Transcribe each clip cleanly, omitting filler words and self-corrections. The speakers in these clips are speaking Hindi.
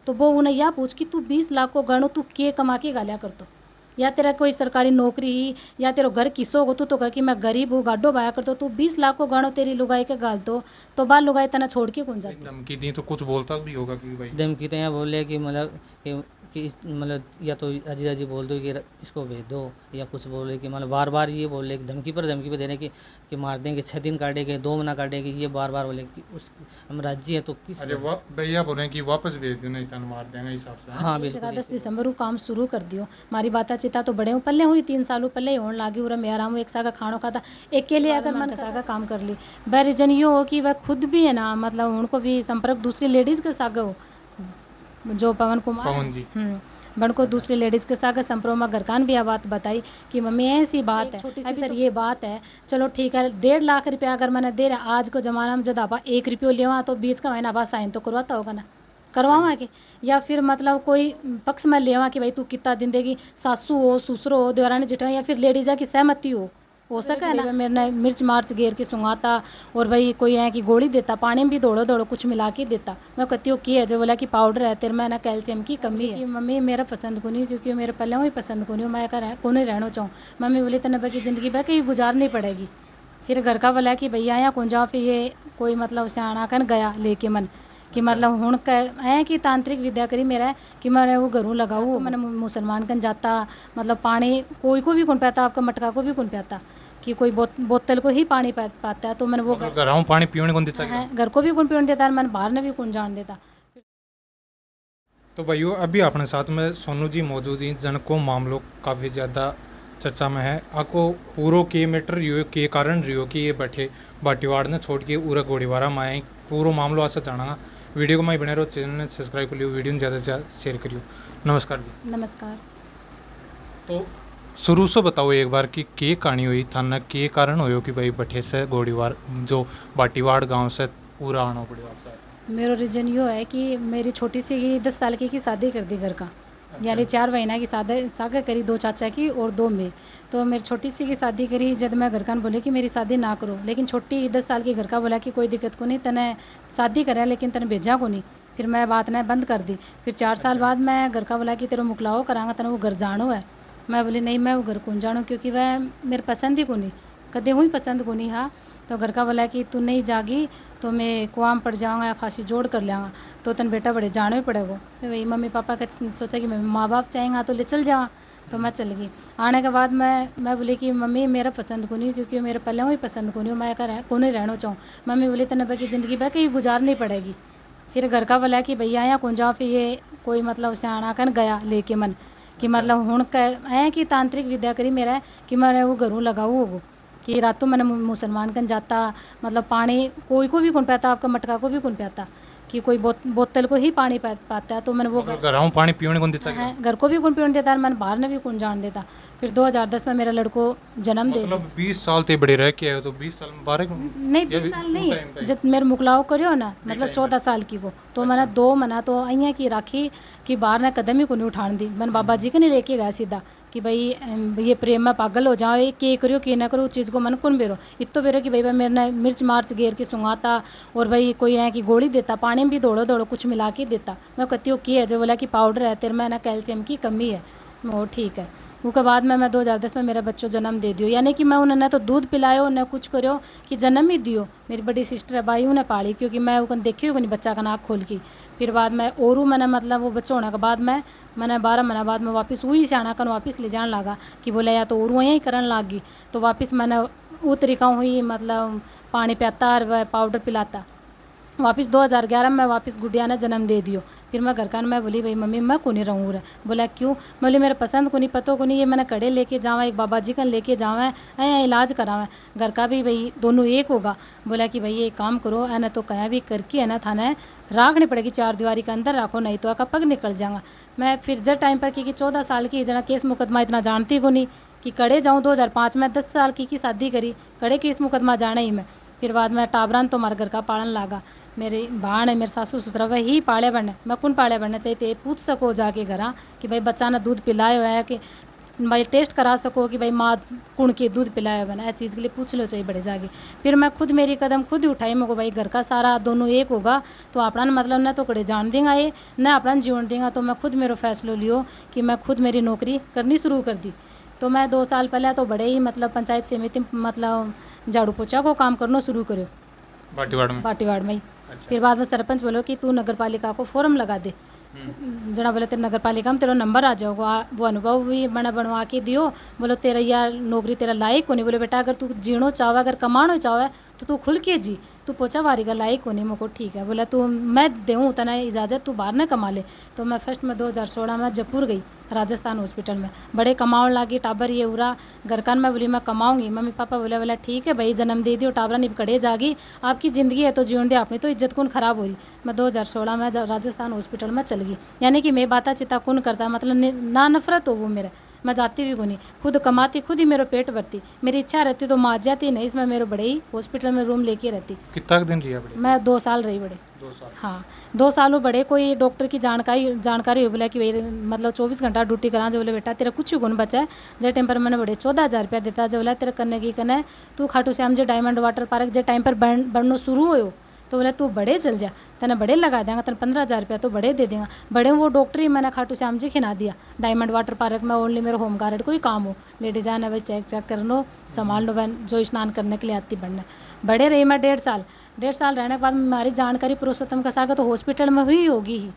तो वो उन्हें यह पूछ कि तू 20 लाख को गणो तू के कमा के गालिया करतो, या तेरा कोई सरकारी नौकरी या तेरा घर किसो हो, तू तो कह कि मैं गरीब हूँ गाडो बाया करतो, तू 20 लाख को गणो तेरी लुगाई के गाल तो बाल लुगाई तना छोड़ के कौन जाती। धमकी दी तो कुछ बोलता भी होगा कि भाई धमकी तो यहाँ बोले कि मतलब मतलब या तो अजी अजी बोल दो कि इसको भेज दो, या कुछ बोले कि मतलब बार बार ये बोले कि धमकी पर देने कि मार देंगे, 6 दिन काटेंगे, 2 महीना काटेंगे, ये बार बार बोले कि उस हम राज्य हैं तो किस। अरे भैया बोल रहे हैं कि वापस भेज दो नहीं तो मार देंगे हिसाब से। हाँ जगह बिल्कुल 10 दिसंबर को काम शुरू कर दियो। मारी बाता चिता तो बड़े हूँ पल्ले हुई 3 सालों पहले ही होने लगी। उरा मैं आराम हूँ एक सागा खाना खाता अकेले अगर मन सागा काम कर ली। वह रीजन ये हो कि वह खुद भी है ना, मतलब उनको भी संपर्क दूसरी लेडीज़ के साथ हो, जो पवन कुमार पवन जी बन को दूसरी लेडीज़ के साथ संपर्क में घरकान भी यह बात बताई कि मम्मी ऐसी बात है, छोटी सी सर ये बात है, चलो ठीक है 1.5 लाख रुपया अगर मैंने दे रहा, आज को ज़माना में जब आप 1 रुपये लेवा तो बीच का महीना बाद साइन तो करवाता होगा ना, करवावा के, या फिर मतलब कोई पक्ष में लेवा कि भाई तू कितना दिन देगी, सासू हो ससुरो हो देवरानी जेठानी या फिर लेडीज़ा की सहमति हो सके ना। मेरे ने मिर्च मार्च घेर के सुंगाता और भाई कोई है कि गोली देता, पानी में भी दौड़ो दौड़ो कुछ मिला के देता। मैं कहती हूँ की है, जो बोला कि पाउडर है तेरे में ना कैल्शियम की कमी है। मम्मी मेरा पसंद को नहीं, क्योंकि मेरे पहले ही पसंद को नहीं, मैं को नहीं रहना चाहूँ। मम्मी बोली तेने बाकी ज़िंदगी बह कहीं गुजारनी पड़ेगी। फिर घर का बोला कि भैया यहाँ कौन जाओ, फिर ये कोई मतलब सियाणा कन गया लेके मन कि मतलब हूँ है कि तांत्रिक विद्या करी मेरा कि मैं वो घरों लगाऊँ। तो मैंने मुसलमान कन जाता, मतलब पानी कोई को भी कौन पाता, आपका मटका को भी कौन पाता, कि कोई बोतल को ही पानी पाता है। तो मैंने वो घर पानी पीने कौन देता है, घर को भी कौन पीने देता है, मैंने बाहर ने भी कौन जान देता। तो भाइयों अभी अपने साथ में सोनू जी मौजूद हैं, जिनको मामलों काफ़ी ज़्यादा चर्चा में है। आपको पूरो के मैटर रियो के कारण रियो कि ये बैठे बाटीवाड़ ने छोड़ के पूरा गोड़ीवारा में आए, पूरा मामलो आशा जाना। वीडियो को मैं बने रहो, चैनल ने सब्सक्राइब कर लियो, वीडियो में ज़्यादा से ज़्यादा शेयर करियो। नमस्कार जी। नमस्कार। तो शुरू से बताओ एक बार कि के कहानी हुई थाना, के कारण हो कि भाई बठे से गोड़ीवार जो बाटीवाड़ गांव से पूरा आना पड़ेगा आपसे। मेरा रीजन ये है कि मेरी छोटी सी 10 साल की शादी कर दी घर का, यानी 4 महीना की सागा करी, 2 चाचा की और 2 में। तो मेरी छोटी सी की शादी करी, जब मैं घर का बोले कि मेरी शादी ना करो, लेकिन छोटी 10 साल की घर का बोला कि कोई दिक्कत को नहीं, तने शादी करे लेकिन तने भेजा को नहीं। फिर मैं बात ने बंद कर दी। फिर 4 साल बाद मैं घर का बोला कि तेरा मुकलाओ करांगा, तने वो घर जानो है। मैं बोली नहीं मैं वो घर कौन जानूँ, क्योंकि वह मेरे पसंद ही को नहीं, कदे हुई पसंद को नहीं। हाँ तो घर का बोला कि तू नहीं जागी तो मैं कुआं पड़ जाऊँगा या फांसी जोड़ कर लियाँगा, तो तन बेटा बड़े जाना ही पड़ेगा। फिर वही मम्मी पापा का सोचा कि माँ बाप चाहेंगे तो ले चल जावा, तो मैं चल गई। आने के बाद मैं बोली कि मम्मी मेरा पसंद को नहीं, क्योंकि मेरे पहले ही पसंद को नहीं, मैं को नहीं रहना चाहूँ। मम्मी बोली तने बाकी ज़िंदगी बह कहीं गुजारनी पड़ेगी। फिर घर का बोला कि भैया यहाँ कौन जाओ, फिर ये कोई मतलब सियाणा कन गया लेके मन कि मतलब हूँ है कि तांत्रिक विद्या करी मेरा कि मैं वो घरों लगाऊँ वो कि रातों मैंने मुसलमान कन जाता, मतलब पानी कोई को भी कौन पाता, आपका मटका को भी कौन पाता, कि कोई बोतल को ही पानी पाता है। तो मैंने वो घर पानी पीने कौन देता है, घर को भी कौन पीने देता है, मैंने बाहर ने भी कौन जान देता। फिर 2010 में मेरा लड़को जन्म दे मतलब 20 साल ते बड़े रह के आए तो 20 साल में 12 नहीं 20 साल नहीं, जब मेरे मुकलाओ करियो ना, मतलब 14 साल की को, तो मैंने 2 महीना तो अइया की राखी कि बाहर ने कदम ही को नहीं उठान दी। मैंने बाबा जी के नहीं लेके गया सीधा कि भाई ये प्रेम में पागल हो जाओ, ये के करियो के ना करो, उस चीज़ को मन कौन बेरो, इतो बेरो कि भाई मेरे ने मिर्च मार्च घेर के सुंगाता और भाई कोई है कि गोली देता, पानी में भी दौड़ो दौड़ो कुछ मिला के देता। मैं कहती हूँ की है, जो बोला कि पाउडर है तेरे में ना कैल्शियम की कमी है। वो ठीक है। उसके बाद मैं 2010 में मेरा बच्चों जन्म दे दियो, यानी कि मैं उन्हें तो दूध पिलायो न कुछ करो कि जन्म ही दियो। मेरी बड़ी सिस्टर है भाई उन्हें पाली, क्योंकि मैं उन देखी नहीं बच्चा का नाक खोल की। फिर बाद में और मैंने मतलब वो बच्चा होने के बाद मैंने 12 महीना बाद में वापस वही सियाणा कन वापस ले जाने लगा कि बोले या तो और यहीं करने लग गई। तो वापस मैंने वो तरीका हुई, मतलब पानी पिलाता और वह पाउडर पिलाता। वापस 2011 में वापस गुड़िया ने जन्म दे दियो। फिर मैं घर का मैं बोली भाई मम्मी मैं को नहीं रहूँ रे। बोला क्यों? मैं बोली मेरे पसंद को नहीं, पतो को नहीं, ये मैंने कड़े लेके जावा, एक बाबा जी का लेके जावा है इलाज करावा, घर का भी भाई दोनों एक होगा। बोला कि भाई ये काम करो है ना, तो कहीं भी करके है ना थाने राखनी पड़ेगी, 4 दीवारी के अंदर रखो, नहीं तो आका पग निकल जाऊँगा। मैं फिर जब टाइम पर कि 14 साल की जना केस मुकदमा इतना जानती को नहीं कि कड़े जाऊँ। 2005 में 10 साल की शादी करी, कड़े केस मुकदमा जाना ही मैं। फिर बाद में टाबरान तो हमारे घर का पालन लागा, मेरी भाण है, मेरे सासू ससुरा वही पाले बनने, मैं कौन पाले बनना चाहिए पूछ सको जाके घर कि भाई बच्चा ने दूध पिलायो है कि भाई टेस्ट करा सको कि भाई माँ कुण के दूध पिलाया बना, इस चीज़ के लिए पूछ लो चाहिए बड़े जाके। फिर मैं खुद मेरी कदम खुद ही उठाई, मेरे को भाई घर का सारा दोनों एक होगा तो अपना मतलब न तो कड़े जान देंगे ये न अपना जीवन देंगे। तो मैं खुद मेरा फैसलो लियो कि मैं खुद मेरी नौकरी करनी शुरू कर दी। तो मैं 2 साल पहले तो बड़े ही मतलब पंचायत समिति मतलब झाड़ू पोछा को काम करना शुरू करो बाटीवाड़ में ही। फिर बाद में सरपंच बोलो कि तू नगर पालिका को फॉर्म लगा दे, जना बोले तेरे नगर पालिका में तेरा नंबर आ जाओगा। वो अनुभव भी मैंने बनवा के दियो, बोलो तेरा यार नौकरी तेरा लायक होनी। बोले बेटा अगर तू जीणो चाहे, अगर कमानो चाहे तो तू खुल के जी, तू पोछा वारी का लायक होनी। मेरे को ठीक है, बोला तू मैं देऊँ तना इजाज़त, तू बाहर न कमा ले। तो मैं फर्स्ट में 2016 में जयपुर गई राजस्थान हॉस्पिटल में, बड़े कमाओ लागी टाबर ये उरा घर कान में। बोली मैं कमाऊंगी, मम्मी पापा बोले बोला ठीक है भाई जन्म दे दियो, टाबरा निप कड़े जागी, आपकी ज़िंदगी है तो जीवन दे, अपनी तो इज्जत कौन ख़राब हो रही। मैं 2016 में राजस्थान हॉस्पिटल में चल गई, यानी कि मैं बाता चिता कौन करता, मतलब ना नफरत हो वो मेरा, मैं जाती भी को नहीं, खुद कमाती खुद ही मेरा पेट भरती। मेरी इच्छा रहती तो माँ जाती नहीं, इसमें मेरे बड़े ही हॉस्पिटल में रूम लेके रहती। कितना दिन रही बड़े? मैं 2 साल रही बड़े। 2 साल? हाँ 2 सालों बड़े कोई डॉक्टर की जानकारी हो बोला कि भाई मतलब 24 घंटा ड्यूटी करा। जो बोले बेटा तेरा कुछ गुण बचा है, जे टाइम पर मैंने बड़े 14,000 रुपया देता। जो बोला तेरे करने की कने तू Khatu Shyam ji diamond water park जे टाइम पर बढ़ना शुरू हो, तो बोला तू बड़े चल जा, तेने बड़े लगा देंगे, तेने 15,000 रुपया तो बड़े दे देंगे। बड़े वो डॉक्टर ही मैंने खाटू श्याम जी खिला दिया डायमंड वाटर पार्क में। ओनली मेरे होम गार्ड को ही काम हो, लेडीज आने भाई चेक कर लो, संभाल लो बहन जो स्नान करने के लिए आती बनने। बड़े रही मैं 1.5 साल रहने के बाद हमारी जानकारी पुरुषोत्तम का सागर तो हॉस्पिटल में हुई होगी ही।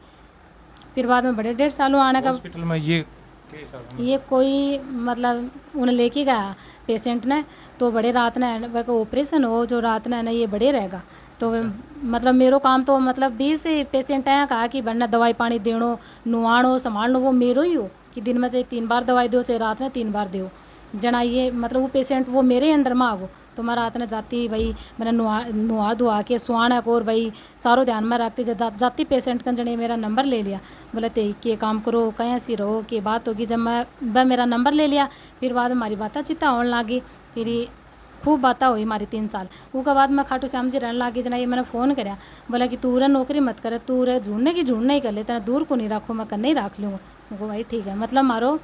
फिर बाद में बड़े 1.5 सालों आने का हॉस्पिटल में ये कोई मतलब उन्हें लेके गया पेशेंट ने, तो बड़े रात ने ऑपरेशन हो जो रात ने ये बड़े रहेगा। तो मतलब मेरो काम तो मतलब 20 पेशेंट हैं कहा कि बनना दवाई पानी देनो नुआनो संभालनो वो मेरो ही हो, कि दिन में चाहे 3 बार दवाई दो चाहे रात में 3 बार दो जना। ये मतलब वो पेशेंट वो मेरे अंडर में आगो, तो मैं रात ने जाती भाई मैंने नुआ धुआ के सुहाना को और भाई सारो ध्यान में रखती जाती पेशेंट का। जने मेरा नंबर ले लिया, बोले ते के काम करो कहीं सी रहो के बात होगी। जब मैं मेरा नंबर ले लिया, फिर बाद हमारी बातें चिता होने लगी, फिर खूब बातें हुई हमारी 3 साल। उसके बाद मैं खाटू श्याम जी रहने लगी। जना ये मैंने फ़ोन कराया, बोला कि तू रे नौकरी मत करे, तू रे ढूंढने ही कर ले, तेना दूर को नहीं रखो, मैं करने ही रख लूँगा। मुझको भाई ठीक है, मतलब मारो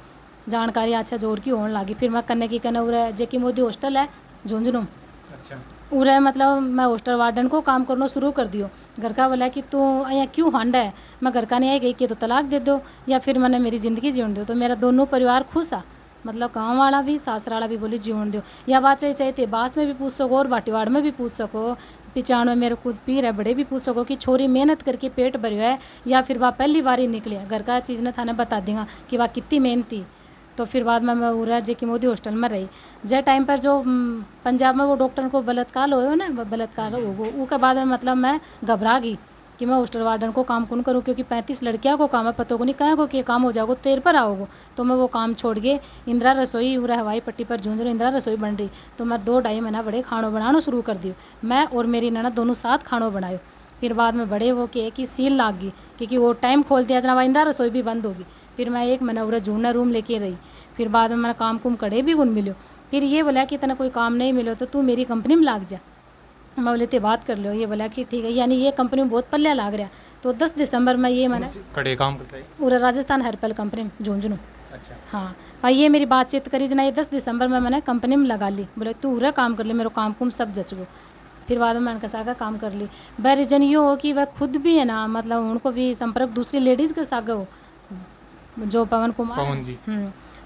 जानकारी अच्छा जोर की होने लगी। फिर मैं करने की कहना उरे जेकी मोदी हॉस्टल है झुंझुनू, अच्छा उरे मतलब मैं हॉस्टल वार्डन को काम करना शुरू कर दियो। घर का बोला कि तू यहाँ क्यों हांडा है, मैं घर का नहीं आई गई कि तो तलाक दे दो या फिर मैंने मेरी ज़िंदगी जीवन दो। तो मेरा दोनों परिवार खुश आ, मतलब गाँव वाला भी सासरा वाला भी बोली जीवन दो। या बात चाहिए बास में भी पूछ सको और बाटीवाड़ में भी पूछ सको, पिचाण में मेरे खुद पीर है बड़े भी पूछ सको कि छोरी मेहनत करके पेट भरियो है या फिर वह पहली बार ही निकले। घर का चीज़ ने थाने बता देंगे कि वह कितनी मेहनती। तो फिर बाद में मैं उरा जे की मोदी हॉस्टल में रही। जे टाइम पर जो पंजाब में वो डॉक्टर को बलात्कार हो ना, बलात्कार हो उसके बाद में मतलब मैं घबरा गई कि मैं हॉस्टल वार्डन को काम कौन करूँ, क्योंकि 35 लड़कियों को काम है, पता को नहीं कहें को कि काम हो जाओगे तेर पर आओगे। तो मैं वो काम छोड़ के इंदिरा रसोई उरा हवाई पट्टी पर झूंझ रही इंदिरा रसोई बन रही। तो मैं 2-2.5 महीना बड़े खानों बनाना शुरू कर दियो, मैं और मेरी ननद दोनों साथ खानों बनायो। फिर बाद में बड़े वो कि सील लाग गई, क्योंकि वो टाइम खोल दिया जना इंदिरा रसोई भी बंद होगी। फिर मैं 1 महीना उरा झूठना रूम लेके रही। फिर बाद में मैंने काम कुम कड़े भी गुण मिलो। फिर ये बोला कि तना कोई काम नहीं मिलो तो तू मेरी कंपनी में लाग जा। मैं बोले ते बात कर लो, ये बोला कि ठीक है, यानी ये कंपनी में बहुत पल्ला लाग रहा। तो 10 दिसंबर में ये मैंने कड़े काम कर रही पूरा राजस्थान हर्पल कंपनी में झुंझुनू। अच्छा हाँ भाई ये मेरी बातचीत करी जना, ये 10 दिसंबर में मैंने कंपनी में लगा ली। बोले तू उरा काम कर ले, मेरा काम कुम सब जच गो। फिर बाद में मैंने कसा का काम कर ली। वह रीजन ये हो कि वह खुद भी है ना, मतलब उनको भी संपर्क दूसरी लेडीज़ के साथ हो, जो पवन कुमार पवन जी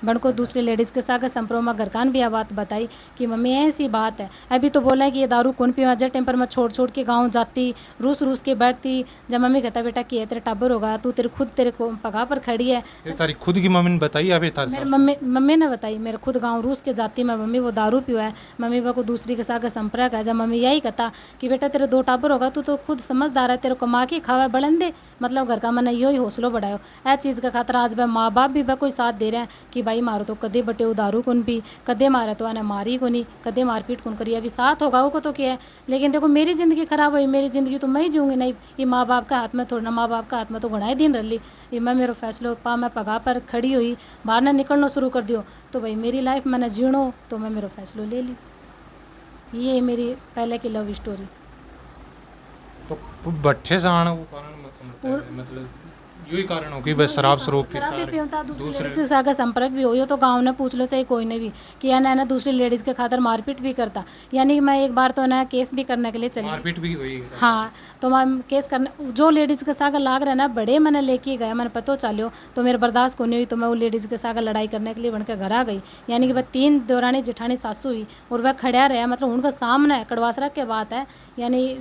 बन को दूसरी लेडीज़ के साथ संपर्क में घरकान भी यह बात बताई कि मम्मी ऐसी बात है। अभी तो बोला है कि ये दारू कौन पीवा, जब टाइम पर मैं छोड़ के गांव जाती रूस के बैठती। जब मम्मी कहता बेटा कि तेरे टाबर होगा, तू तेरे को पगा पर खड़ी है। ये तारी खुद की मम्मी ने बताई या फिर तारी मेरे मम्मी ने बताई, मेरे खुद गाँव रूस के जाती मैं मम्मी वो दारू पीवा है, मम्मी वो को दूसरी के साथ संपर्क है। जब मम्मी यही कहता कि बेटा तेरे 2 टाबर होगा, तू तो खुद समझदार है, तेरे को माँ की खावा बढ़न दे, मतलब घर का मैंने यो ही हौसलो बढ़ायो। ऐ चीज़ का खातर आज वह माँ बाप भी वह कोई साथ दे रहे हैं कि भाई मारो तो कदे बटे उदारू कौन भी, कदे मारे तो आने मारी को नहीं, कदे मारपीट कौन करी। अभी साथ होगा वो को तो क्या है, लेकिन देखो मेरी ज़िंदगी खराब हुई, मेरी ज़िंदगी तो मैं ही जीऊँगी नहीं। ये माँ बाप का हाथ में थोड़ा, माँ बाप का हाथ में तो घणाई दिन रह ली। ये मैं मेरा फैसलो पा मैं पगा पर खड़ी हुई, बाहर ने निकलना शुरू कर दियो, तो भाई मेरी लाइफ मैंने जीणो तो मैं मेरा फैसलो ले ली। ये मेरी पहले की लव स्टोरी। तो बट्ठे से आने को कारण मतलब यही कारण हो कि बस शराब स्वरूप शराब भी पीता पीता दूसरी लेडीज के साथ संपर्क भी हो तो गाँव ने पूछ लो चाहे कोई ने भी कि या ना दूसरी लेडीज़ के खातर मारपीट भी करता। यानी कि मैं एक बार तो ना केस भी करने के लिए चली। मारपीट भी हुई। हाँ, तो मैं केस करने जो लेडीज़ के साथ लाग रहा है ना बड़े मैंने लेके गया, मैंने पतो चलो तो मेरे बर्दाश्त को नहीं हुई तो मैं वो लेडीज़ के साथ लड़ाई करने के लिए बनकर घर आ गई। यानी कि वह 3 देवरानी जेठानी सासू हुई और वह खड़ा रहा, मतलब उनका सामने कड़वासरा की बात है, यानी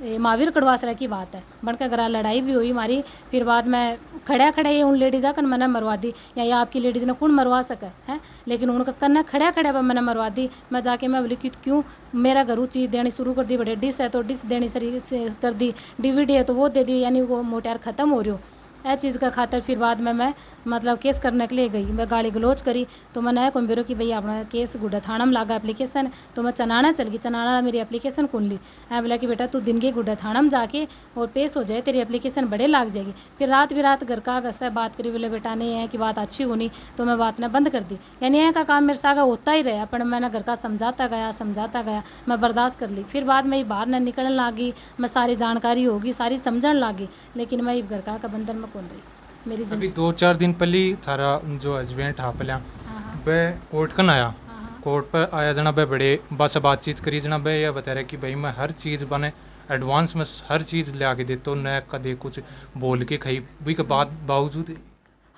महावीर कड़वासरा की बात है, बनकर घर लड़ाई भी हुई हमारी। फिर बाद में खड़ा खड़ा ये उन लेडीज़ आकर मैंने मरवा दी, या ये आपकी लेडीज़ ने कौन मरवा सका है, लेकिन उनका कन्ना खड़ा खड़ा पर मैंने मरवा दी। मैं जाके मैं बोली कि क्यों मेरा घरू चीज़ देनी शुरू कर दी, बड़े डिश है तो डिश देनी सही से कर दी, DVD है तो वो दे दी, यानी वो मोटार ख़त्म हो रही हो ए चीज़ का खातर। फिर बाद में मैं मतलब केस करने के लिए गई, मैं गाली गलोच करी तो मैंने आया कौन बेरो कि भाई अपना केस गुड्डा थाना में लागा एप्लीकेशन, तो मैं चनाना चल गई, चनाना मेरी एप्लीकेशन कौन ली है, बोला कि बेटा तू दिन के गुड्डा थाना में जाके और पेश हो जाए, तेरी एप्लीकेशन बड़े लाग जाएगी। फिर रात भी रात घर का गस्सा बात करी, बोले बेटा नहीं है कि बात अच्छी होनी, तो मैं बात ने बंद कर दी। यानी यहाँ का काम मेरे सागा होता ही रहा, पर मैंने घर का समझाता गया, मैं बर्दाश्त कर ली। फिर बाद में बाहर न निकलने लगी, मैं सारी जानकारी होगी सारी समझने लगी, लेकिन मैं घर का बंधन में कौन रही मेरी अभी जिंदगी। 2-4 दिन पहले थारा जो हस्बैंड था पहले वह कोर्ट कन आया, कोर्ट पर आया जना वह बड़े बस बातचीत करी जना वह यह बता रहा कि भाई मैं हर चीज़ बने एडवांस में हर चीज़ ले आके देता हूँ, न कदे कुछ बोल के खाई भी के बाद बावजूद।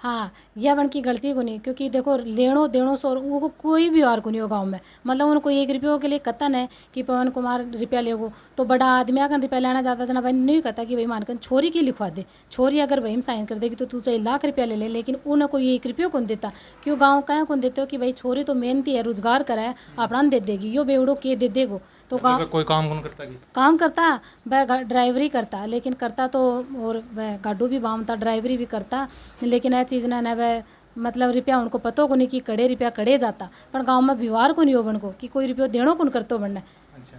हाँ, यह बन की गलती को नहीं, क्योंकि देखो लेनो देनो सो वो कोई भी और को नहीं हो गाँव में, मतलब उनको 1 रुपये के लिए कतन है कि पवन कुमार रुपया लेगो, तो बड़ा आदमी आकर रुपया लेना चाहता जना भाई नहीं कहता कि भाई मानकर छोरी की लिखवा दे, छोरी अगर वही साइन कर देगी तो तू चाहे लाख रुपया ले ले, लेकिन उन्हें कोई 1 रुपये कौन देता। क्यों गाँव कहीं कौन देते हो कि भाई छोरी तो मेहनती है, रोजगार करा है, अपना दे देगी, यो बेवड़ो के दे देगो, तो गाँव कोई काम कौन करता जी? काम करता वह ड्राइवरी करता, लेकिन करता तो और वह गाडू भी बामता ड्राइवरी भी करता, लेकिन यह चीज़ ना वह मतलब रुपया उनको पतो को नहीं कि कड़े रुपया कड़े जाता, पर गांव में व्यवहार को नहीं हो बन को कि कोई रुपया देनो कौन करतो बनना।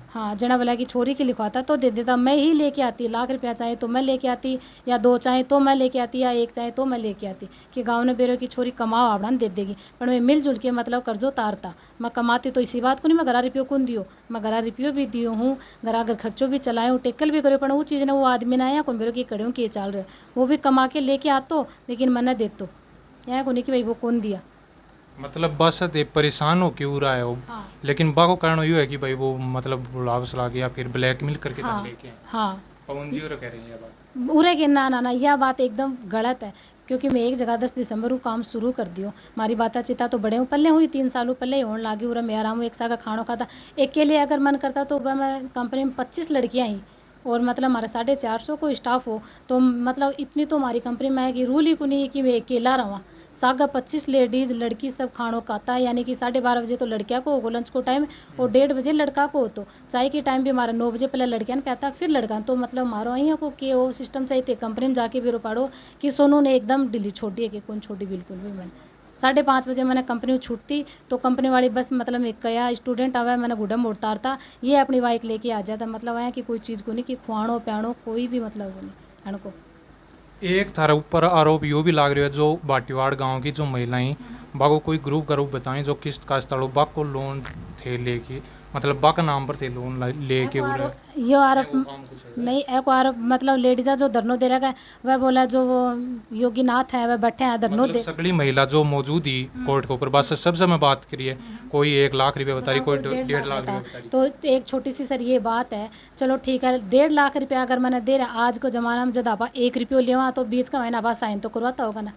हाँ, जना बोला कि छोरी की लिखवाता तो दे देता, मैं ही लेके आती, लाख रुपया चाहे तो मैं लेके आती, या 2 चाहे तो मैं लेके आती, या 1 चाहे तो मैं लेके आती, कि गांव ने बेरो की छोरी कमाओ आवड़ान दे देगी, पर मैं मिलजुल के मतलब कर्जो तारता, मैं कमाती तो इसी बात को नहीं मैं घरा रुपये कौन दियो, मैं घरा रुपये भी दियो हूँ, घरा घर खर्चो भी चलाए हूँ, टेकल भी करो, पर वो चीज़ ने वो आदमी ने आया कौन बेरो की कड़ों के चाल रहे, वो भी कमा के लेके आतो, लेकिन मैंने देतो यहाँ को नहीं कि भाई वो कौन दिया। मतलब बस ते परेशान हो क्यों रहा है वो। हाँ। लेकिन बाको कारण ये है कि भाई वो मतलब बुलावस ला गया फिर ब्लैकमेल करके हाँ, लेके आए। हाँ, पवन जी और कह रही है ये बात। उरे के ना यह बात एकदम गलत है, क्योंकि मैं एक जगह 10 दिसंबर को काम शुरू कर दियो, हमारी बाता चिता तो बड़े हूँ पल्ले हुई 3 सालों पहले ही होने लगी, उरा मैं आराम हूँ एक सा का खाना खाता अकेले, अगर मन करता तो वह मैं कंपनी में 25 लड़कियाँ ही, और मतलब हमारा 450 को स्टाफ हो, तो मतलब इतनी तो हमारी कंपनी में है कि रूल ही को नहीं है कि मैं अकेला रहा, सागा 25 लेडीज़ लड़की सब खानों खाता है, यानी कि 12:30 बजे तो लड़कियाँ को होगो लंच को टाइम, और 1:30 बजे लड़का को हो, तो चाय की टाइम भी हमारा 9 बजे पहले लड़कियाँ ने आता फिर लड़का, तो मतलब मारो यहाँ को कि वो सिस्टम चाहिए कंपनी में जाके भी पाड़ो कि सोनू ने एकदम डिली छोड़ी है कि कौन छोड़ी, बिल्कुल भी मैंने 5:30 बजे मैंने कंपनी छूटती, तो कंपनी वाली बस मतलब एक कया स्टूडेंट आवा मैंने गुडम उतारता, ये अपनी बाइक लेके आ जाता, मतलब आया कि कोई चीज़ को नहीं कि खुआणो प्याणो कोई भी मतलब वो नहीं को। एक थारा ऊपर आरोप यो भी लाग रहा है जो बाटीवाड़ गांव की जो महिलाएं बाको कोई ग्रुप बताएं जो किस्त का स्थल बाक को लोन थे लेके, मतलब बाक नाम पर थे लोन लेके ये आरोप नहीं, एक आरोप मतलब लेडीज़ा जो धरनो दे रहा है, वह बोला जो वो योगीनाथ है वह बैठे हैं धरनो मतलब दे, सगली महिला जो मौजूद ही कोर्ट के ऊपर बस सबसे मैं बात करिए, कोई 1 लाख रुपये बता रही, कोई 1.5 लाख रुपये बता रही। तो एक छोटी सी सर ये बात है, चलो ठीक है 1.5 लाख रुपया अगर मैंने दे रहा, आज को ज़माना में जब आप 1 रुपये लेवा तो 20 का महीना बाद साइन तो करवाता होगा ना,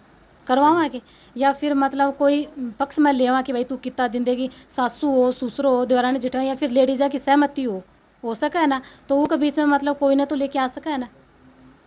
करवावा के, या फिर मतलब कोई पक्ष में लेवा कि भाई तू कितना दिन देगी, सासू हो ससुर हो देवरानी जेठानी, या फिर लेडीज़ा की सहमति हो सके है ना, तो वो के बीच में मतलब कोई ना तो लेके आ सका है ना,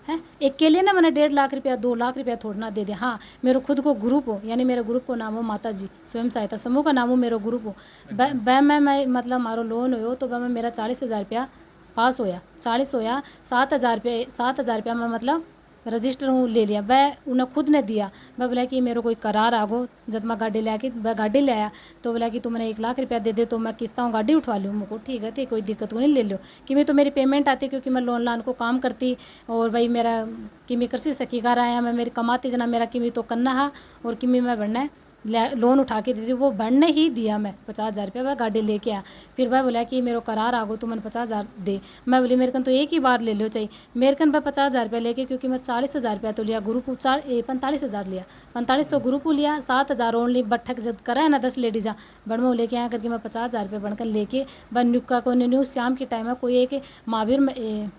है अकेले ना मैंने 1.5 लाख रुपया 2 लाख रुपया थोड़ा ना दे दिया। हाँ, मेरे खुद को ग्रुप हो, यानी मेरे ग्रुप को नाम हो माता जी स्वयं सहायता समूह का नाम हो मेरा ग्रुप हो, मैं मतलब मारो लोन हो तो वह मेरा 40,000 रुपया पास होया, 40 होया, 7,000 रुपया मैं मतलब रजिस्टर हूँ ले लिया, वह उन्हें खुद ने दिया, मैं बोला कि मेरे कोई करार आगो, जब मैं गाड़ी ले आके वह गाड़ी ले आया तो बोला कि तू मैंने 1 लाख रुपया दे दे तो मैं किस्ता हूँ गाड़ी उठवा लूँ, मुझको ठीक है कोई दिक्कत को नहीं ले लो, कि मैं तो मेरी पेमेंट आती क्योंकि मैं लोन लान को काम करती, और भाई मेरा कि मैं कृषि सखी घर आया मैं मेरी कमाती जना मेरा कि मैं तो करना है और कि मैं बढ़ना है लोन उठा के दी थी, वो बनने ही दिया। मैं 50,000 रुपया वह गाड़ी लेके आया। फिर वह बोला कि मेरे करार आ गो, तो मैंने 50,000 दे। मैं बोली मेरे कन तो एक ही बार ले लो चाहिए। मेरे कन वह 50,000 रुपया लेके, क्योंकि मैं 40,000 रुपया तो लिया ग्रुप, 45,000 लिया, 45 तो ग्रुप लिया, 7,000 ओनली बट्ठक जब करा है ना 10 लेडीजा बन में लेके आया करके मैं 50,000 रुपया बनकर लेके बन नुक्का को न्यू शाम के टाइम में कोई एक महावीर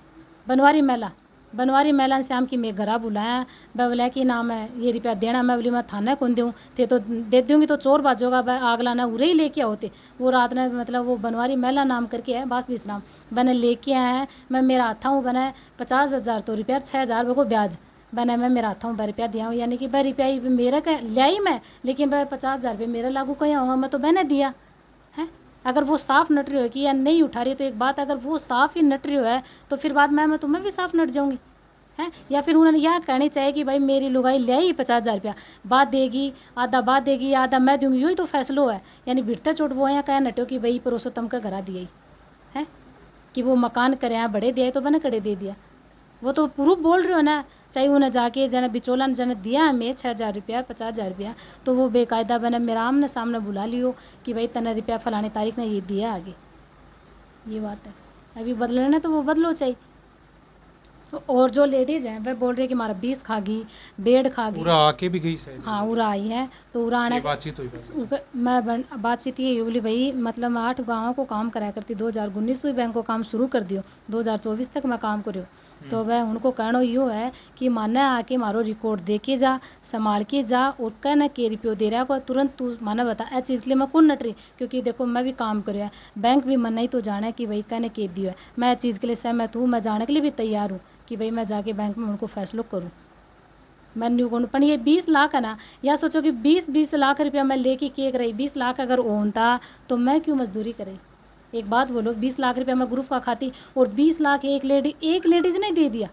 बनवारी मेला ने शाम की मैं घरा बुलाया। मैं बोला कि ना मैं ये रुपया देना। मैं बोली मैं थाने कौन दूँ, थे तो दे दूँगी तो चोर बाजोगा, भाई आगला ना उरे ही लेके आओते। वो रात ने मतलब वो बनवारी मेला नाम करके है बास बीस नाम बने लेके आए हैं। मैं मेरा हाथा हूँ बने 50,000 तो रुपया 6,000 को ब्याज बने मैं मेरा हाथा हूँ 2 रुपया दिया हूँ, यानी कि 2 रुपया ही मेरा कह लिया ही मैं, लेकिन वह 50,000 रुपये मेरा लागू कहीं होगा, मैं तो मैंने दिया है। अगर वो साफ नट रही हो कि या नहीं उठा रही तो एक बात, अगर वो साफ ही नट रही हो है तो फिर बाद मैं तुम्हें भी साफ नट जाऊँगी है। या फिर उन्होंने यह कहनी चाहिए कि भाई मेरी लुगाई ले ही 50,000 रुपया, बाद देगी आधा बाद देगी आधा मैं दूंगी, यूँ ही तो फैसलो है। यानी भिड़ते चोट वो यहाँ कह नटो कि भाई पुरुषोत्तम का घरा दिया ही है कि वो मकान करे यहाँ बड़े दिया तो मैंने कड़े दे दिया। वो तो प्रूफ बोल रहे हो ना, चाहे उन्हें जाके जन बिचौला ने जन दिया हमें 6,000 रुपया 50,000 रुपया, तो वो बेकायदा बने मेरा आमने सामने बुला लियो कि भाई तना रुपया फलानी तारीख ने ये दिया आगे। ये बात है, अभी बदलना तो वो बदलो चाहिए। और जो लेडीज़ हैं वह बोल रही है कि हमारा 20 खा गई 1.5 खा गई, पूरा आके भी गई शायद। हाँ उरा आई है तो उरा आना बातचीत हुई मैं बातचीत ये बोली भाई मतलब मैं 8 गाँवों को काम कराया करती, 2019 में बैंक को काम शुरू कर दियो, 2024 तक मैं काम करो। तो वह उनको कहना यो है कि माना आके मारो रिकॉर्ड दे के जा, संभाल के जा, और कहना के रुपयो दे रहा को तुरंत तू माना बता ए चीज़ के लिए मैं कौन नट रही, क्योंकि देखो मैं भी काम करो है, बैंक भी मन नहीं तो जाना है कि भाई कहने के दियो है, मैं चीज़ के लिए सहमत हूँ, मैं जाने के लिए भी तैयार हूँ कि भाई मैं जाके बैंक में उनको फैसलो करूँ। मैं न्यू कौन पर ये 20 लाख है ना, या सोचो कि 20 लाख रुपया मैं लेके केक रही, 20 लाख अगर ओनता तो मैं क्यों मजदूरी करे। एक बात बोलो, 20 लाख रुपया मैं ग्रुप का खाती और 20 लाख एक लेडीज ने दे दिया।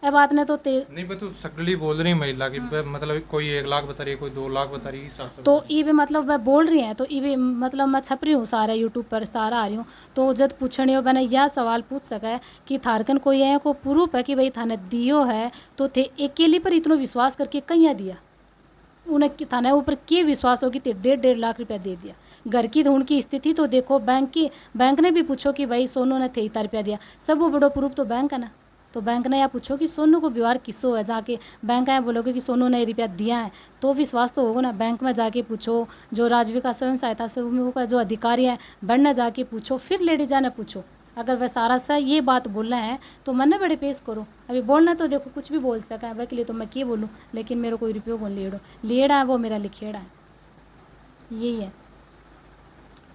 ए बात ने तो नहीं मैं तो सगली बोल रही महिला की मतलब कोई 1 लाख बता रही है, कोई 2 लाख बता रही है, तो ये भी मतलब मैं बोल रही हैं तो ये भी मतलब मैं छप रही हूँ सारा यूट्यूब पर सारा आ रही हूँ, तो जब पूछने हो मैंने यह सवाल पूछ सका है कि थारकन कोई है को प्रूफ है कि भाई थाने दियो है, तो थे अकेले पर इतना विश्वास करके कहीं दिया, उन्हें थाने ऊपर के विश्वास होगी तो 1.5 लाख रुपया दे दिया। घर की तो उनकी स्थिति तो देखो, बैंक ने भी पूछो कि भाई सोनू ने थे इतना रुपया दिया, सब वो बड़ो प्रूफ तो बैंक है ना, तो बैंक ने या पूछो कि सोनू को व्यवहार किसो है, जाके बैंक आए बोलोगे कि सोनू ने रुपया दिया है तो विश्वास तो होगा ना। बैंक में जाके पूछो, जो राजविका स्वयं सहायता समूह का जो अधिकारी है बढ़ने जाके पूछो, फिर लेडीजा ने पूछो। अगर वह सारा सा ये बात बोलना है तो मन बड़े पेश करो। अभी बोलना तो देखो कुछ भी बोल सका है, के लिए तो मैं क्या बोलूँ, लेकिन मेरे कोई रुपये को लेड़ा है वो मेरा लिखेड़ा है, यही है।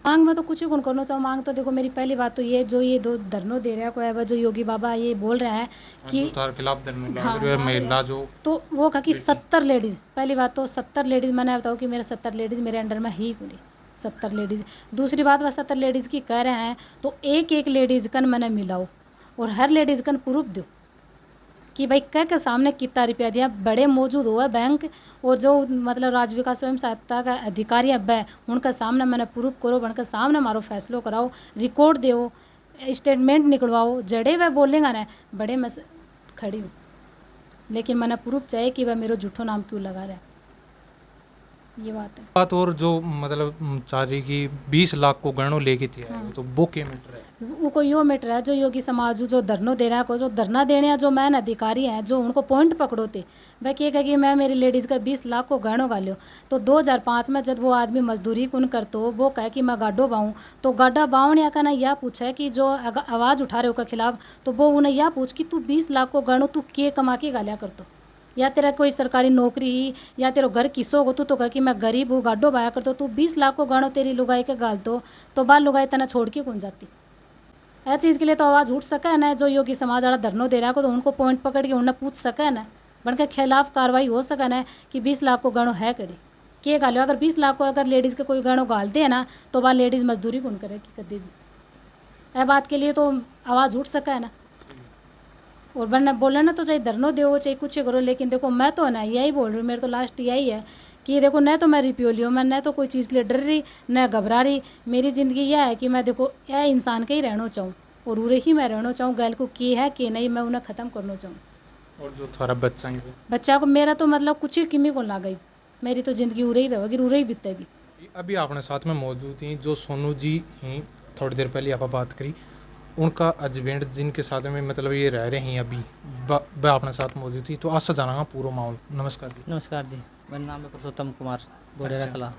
मांग में तो कुछ ही कौन करना चाहूँ, मांग तो देखो मेरी पहली बात तो ये जो ये दो धरनों दे रहा है वह जो योगी बाबा ये बोल रहा है कि खिलाफ महिला जो, तो वो कहा कि 70 लेडीज़, पहली बात तो 70 लेडीज़ मैंने बताऊँ कि मेरे 70 लेडीज़ मेरे अंडर में ही खुली 70 लेडीज़। दूसरी बात वह 70 लेडीज़ की कह रहे हैं तो एक लेडीज़ कन मैंने मिलाओ और हर लेडीज़ कन प्रूफ दो कि भाई कह के सामने कितना रुपया दिया, बड़े मौजूद हुआ बैंक और जो मतलब राजविका स्वयं सहायता का अधिकारी अब है उनका सामने मैंने प्रूफ करो, बनकर सामने मारो फैसलो कराओ, रिकॉर्ड दो, स्टेटमेंट निकलवाओ, जड़े वह बोलेंगे ना बड़े मैं खड़ी हूँ, लेकिन मैंने प्रूफ चाहिए कि वह मेरा झूठो नाम क्यों लगा रहा है, ये बात है। बात और जो मतलब चारी की 20 लाख को गणों लेके थी तो वो क्या मैटर है, वो कोई यो मैटर है जो योगी समाज जो धरनों दे रहा है को जो धरना देने जो मैन अधिकारी हैं जो उनको पॉइंट पकड़ो थे, वह क्या कहे कि मैं मेरी लेडीज़ का 20 लाख को गहनों गालियो, तो 2005 में जब वो आदमी मजदूरी कौन करतो वो कहे कि मैं गाडो बाऊँ, तो गाडा बावन या कहना यह पूछा है कि जो आवाज़ उठा रहे हो के खिलाफ, तो वो उन्हें यह पूछ कि तू 20 लाख को गहनों तू के कमा के गालिया करतो, या तेरा कोई सरकारी नौकरी या तेरा घर किसो हो, तू तो कह कि मैं गरीब हूँ गाडो बाया करतो, तू 20 लाख को गहनों तेरी लुगाई के गाल दो तो बाल लुगाई तना छोड़ के कौन जाती। ऐसी चीज़ के लिए तो आवाज़ उठ सका है ना, जो योगी समाज वाला धरनों दे रहा है को तो उनको पॉइंट पकड़ के उन्हें पूछ सका है ना, बन के खिलाफ कार्रवाई हो सका ना कि 20 लाख को गणों है कड़ी के गालो, अगर 20 लाख को अगर लेडीज़ के कोई गणों गालते हैं ना तो वह लेडीज़ मजदूरी कौन करेगी कभी भी, यह बात के लिए तो आवाज़ उठ सका है ना। और वरना बोलना ना तो चाहे धरनों दो चाहे कुछ करो, लेकिन देखो मैं तो ना यही बोल रही हूँ, मेरे तो लास्ट यही है कि देखो न तो मैं रिप्यो लियो, मैं न तो कोई चीज़ के लिए डर रही न घबरा रही, मेरी ज़िंदगी यह है कि मैं देखो यह इंसान का ही रहना चाहूँ और उरे ही मैं रहना चाहूँ, गैल को के है कि नहीं मैं उन्हें ख़त्म करना चाहूँ। और जो थारा बच्चा को मेरा तो मतलब कुछ ही किमी को ला गई, मेरी तो ज़िंदगी उरे ही रहेगी, उरे ही बीतेगी। अभी अपने साथ में मौजूद थी जो सोनू जी हैं, थोड़ी देर पहले आप बात करी, उनका हस्बैंड जिनके साथ में मतलब ये रह रहे हैं अभी, वह अपने साथ मौजूद थी। तो आज से जाना पूरा मामला। नमस्कार जी। नमस्कार जी, मेरा नाम है पुरुषोत्तम कुमार, बोडेरा अच्छा। कला।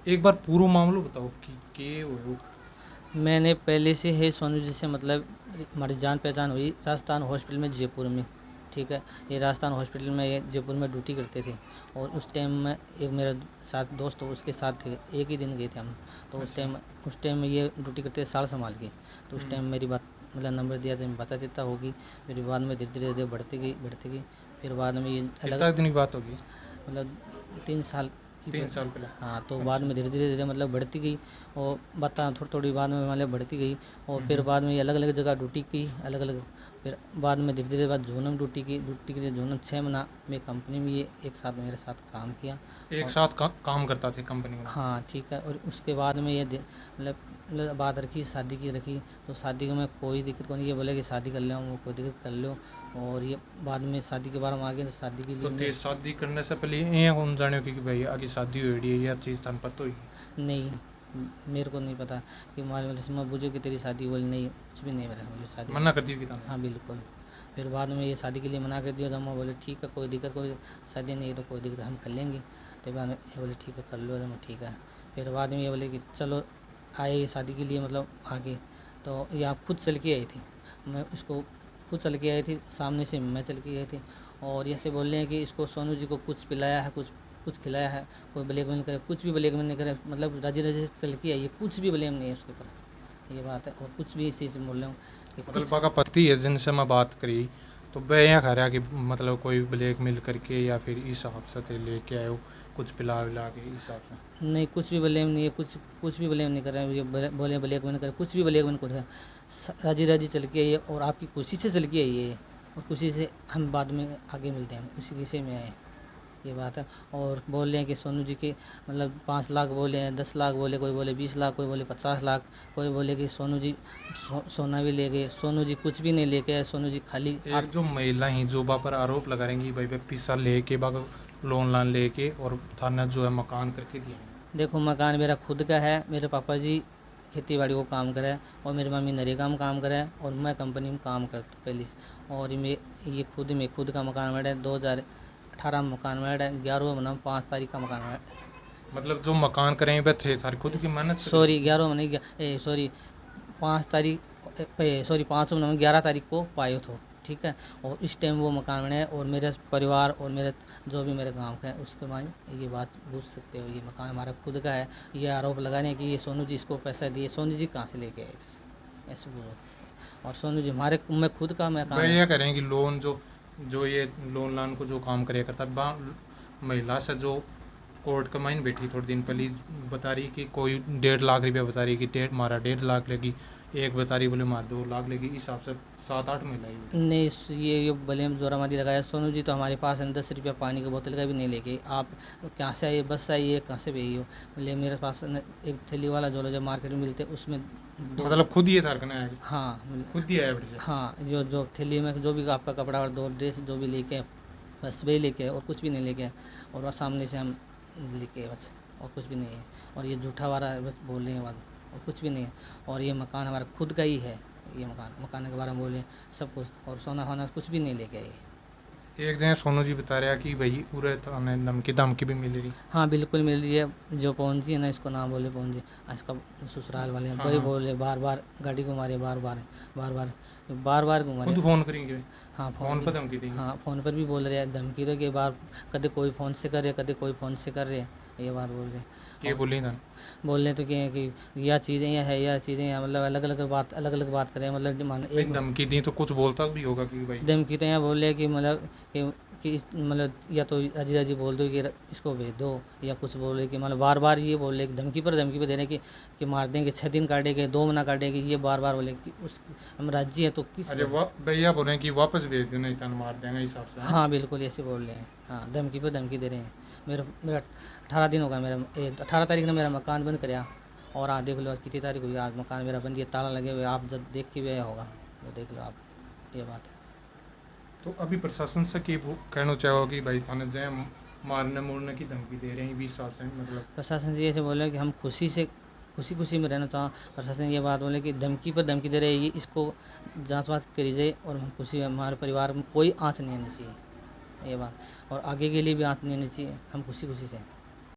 एक बार पूरा मामला बताओ कि के हो। मैंने पहले से है सोनू जी से मतलब हमारी जान पहचान हुई राजस्थान हॉस्पिटल में जयपुर में, ठीक है। ये राजस्थान हॉस्पिटल में ये जयपुर में ड्यूटी करते थे और उस टाइम में एक मेरा साथ दोस्त हो उसके साथ थे, एक ही दिन गए थे हम। तो उस टाइम में ये ड्यूटी करते थे साल संभाल के। तो उस टाइम मेरी बात मतलब नंबर दिया था, बता देता होगी। फिर बाद में धीरे धीरे धीरे बढ़ती गई। फिर बाद में ये कितना अलग दिन की बात होगी? मतलब 3 साल की 3 साल पहले। हाँ, तो बाद में धीरे धीरे धीरे मतलब बढ़ती गई और बता थोड़ी थोड़ी बाद में मतलब बढ़ती गई। और फिर बाद में ये अलग अलग जगह ड्यूटी की, अलग अलग। फिर बाद में धीरे धीरे बाद जोनम ड्यूटी की जोनम 6 महीना में कंपनी में ये एक साथ मेरे साथ काम किया। एक साथ काम करता थे कंपनी में। हाँ, ठीक है। और उसके बाद में ये मतलब बात रखी, शादी की रखी। तो शादी में कोई दिक्कत नहीं, ये बोले कि शादी कर लो, वो कोई दिक्कत कर लो। और ये बाद में शादी के बारे में आगे तो शादी के तो लिए शादी करने से पहले ये कौन जाने कि भाई आगे शादी हो रही है या चीज़ थान पता हुई? नहीं, मेरे को नहीं पता कि मैं बुझो कि तेरी शादी, बोली नहीं कुछ भी नहीं, मेरा बोले शादी मना कर दी कि थाने? हाँ बिल्कुल। फिर बाद में ये शादी के लिए मना कर दिया। तो मैं बोले ठीक है, कोई दिक्कत, कोई शादी नहीं है तो कोई दिक्कत, हम कर लेंगे। तो बाद में ये बोले ठीक है कर लो। मैं ठीक है। फिर बाद में ये बोले कि चलो आए शादी के लिए मतलब आगे। तो ये आप खुद चल के आई थी, मैं उसको खुद चल के आई थी, सामने से मैं चल के आई थी। और ऐसे बोल रहे हैं कि इसको सोनू जी को कुछ पिलाया है, कुछ खिलाया है, कोई ब्लैकमेल करे, कुछ भी ब्लैकमेल नहीं करे, मतलब राजी राजी से चल के आई है, कुछ भी ब्लेम नहीं है उसके ऊपर। ये बात है। और कुछ भी इस चीज़ से बोल रहा हूँ कि मतलब का पति है जिनसे मैं बात करी, तो वह यहाँ कह रहा कि मतलब कोई ब्लैकमेल करके या फिर इस हिसाब से लेके आए हो, कुछ पिला विला के इस हिसाब से। नहीं, कुछ भी ब्लेम नहीं है, कुछ भी ब्लेम नहीं कर रहे हैं। ये बोले ब्लैकमेल करे, कुछ भी ब्लैकमेल कर रहे हैं। राजी राजी चल के आई है और आपकी खुशी से चल के आई है। और खुशी से हम बाद में आगे मिलते हैं, उसी विषय में आए, ये बात है। और बोल रहे हैं कि सोनू जी के मतलब 5 लाख बोले हैं, 10 लाख बोले, कोई बोले 20 लाख, कोई बोले 50 लाख, कोई बोले कि सोनू जी सोना भी ले गए। सोनू जी कुछ भी नहीं लेके आए, सोनू जी खाली एक जो महिला ही जो बा पर आरोप लगा रही भाई वे पैसा लेके बाग लोन लेके और थाना जो है मकान करके दिया है। देखो, मकान मेरा खुद का है, मेरे पापा जी खेती बाड़ी को काम करे और मेरी मम्मी नरेगा में काम करे और मैं कंपनी में काम करता हूँ पहले से। और ये खुद का मकान मेरा 2018 में मकान मेरा 11 महीना 5 तारीख का मकान मेरा। मतलब जो मकान करें वे थे सारी खुद की मेहनत से? सॉरी 11 महीने सॉरी 5 तारीख सॉरी 5 महीने में 11 तारीख को पाए थे, ठीक है। और इस टाइम वो मकान बने और मेरा परिवार और मेरा जो भी मेरे गांव का है उसके बाद ये बात पूछ सकते हो। ये मकान हमारा खुद का है। ये आरोप लगाने कि ये सोनू जी इसको पैसा दिए, सोनू जी कहाँ से लेके आए पैसे, ऐसे बोलो। और सोनू जी हमारे मैं खुद का मकान वह है। ये करें कि लोन जो ये लोन को जो काम करे करता महिला से जो कोर्ट का माइन बैठी थोड़े दिन पहले बता रही कि कोई 1.5 लाख रुपया बता रही कि मारा 1.5 लाख लेगी, एक बता रही बोले मार 2 लाख लेगी, इस हिसाब से 7-8 महिलाएं। नहीं, ये बलेम जोरामादी लगाया। सोनू जी तो हमारे पास है 10 रुपया पानी की बोतल का भी नहीं लेके। आप कहाँ से आइए, बस से आइए, कहाँ से भी आई हो, बोले मेरे पास एक थैली वाला झोला जो मार्केट में मिलते उसमें मतलब खुद ही थार कना है? हाँ खुद ही आया बेटे से? हाँ, जो थैली में जो भी आपका कपड़ा और 2 ड्रेस जो भी लेके बस वही लेके आए और कुछ भी नहीं लेके आए। और वह सामने से हम लेके आए बस, और कुछ भी नहीं है। और ये झूठा वाला बस बोल रहे हैं बात, और कुछ भी नहीं है। और ये मकान हमारा खुद का ही है। ये मकान के बारे में बोले सब कुछ, और सोना फाना कुछ भी नहीं लेके आए। एक जगह सोनू जी बता रहा कि भाई पूरे हमें धमकी भी मिल रही। हाँ बिल्कुल मिल रही है। जो पवन जी है ना, इसको नाम बोले पवन जी, इसका ससुराल वाले हैं, हाँ, वही हाँ। बोले बार बार गाड़ी घुमा रहे, बार बार घुमा खुद रहे। फोन करेंगे? हाँ फोन पर धमकी देंगे? हाँ, फ़ोन पर भी बोल रहे हैं, धमकी तो कि बार कदे कोई फ़ोन से कर रहे, कदे कोई फ़ोन से कर रहे, ये बात बोल रहे। ये बोली था? बोल रहे तो कि यह चीज़ें यह चीज़ें हैं, मतलब अलग अलग बात करें, मतलब भाई धमकी दी तो कुछ बोलता भी होगा कि भाई धमकी तो यहाँ बोल रहे कि मतलब मतलब या तो अजीजा जी बोल दो कि इसको भेज दो, या कुछ बोल रहे कि मतलब बार बार ये बोल रहे कि धमकी पर दे रहे कि मार देंगे, 6 दिन काटेंगे, 2 महीना काटेंगे, ये बार बार बोले कि उस हम राज्य है तो किस। अरे भैया बोल रहे हैं कि वापस भेज दो नहीं तो मार देंगे इस हिसाब से। हाँ बिल्कुल ऐसे बोल रहे हैं। हाँ, धमकी पर धमकी दे रहे हैं। मेरा 18 दिन होगा, मेरा 18 तारीख ने मेरा मकान बंद कराया। और आज देख लो आज कितनी तारीख हुई, आज मकान मेरा बंद, ये ताला लगे हुए, आप जब देख के भी आया होगा वो देख लो आप, ये बात है। तो अभी प्रशासन से कहना चाहो कि भाई थाने जाए मारने मोड़ने की धमकी दे रहे हैं 20 साल से, मतलब प्रशासन जी ऐसे बोल रहे हैं कि हम खुशी में रहना चाहें। प्रशासन ये बात बोले कि धमकी पर धमकी दे रहे हैं, ये इसको जांच वाँच करी जाए और हम खुशी, हमारे परिवार में कोई आँच नहीं आनी चाहिए ये बात, और आगे के लिए भी आँच नहीं आनी चाहिए। हम खुशी से हैं।